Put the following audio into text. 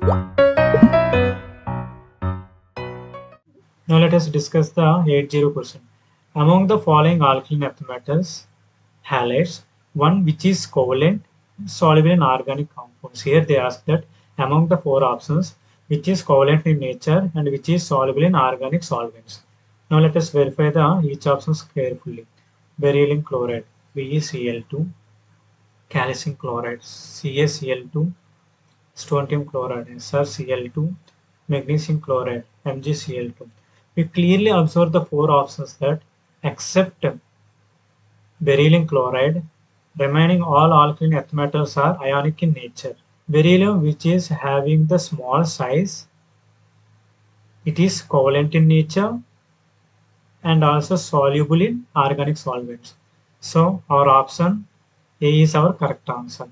Now let us discuss the 80 question. Among the following alkaline earth metals, halides, one which is covalent, soluble in organic compounds. Here they ask that among the four options, which is covalent in nature and which is soluble in organic solvents. Now let us verify the each options carefully. Beryllium chloride, BeCl2, calcium chloride, CaCl2, strontium chloride, SrCl2, magnesium chloride, MgCl2. We clearly observe the four options that except beryllium chloride, remaining all alkaline earth metals are ionic in nature. Beryllium, which is having the small size, it is covalent in nature and also soluble in organic solvents. So our option A is our correct answer.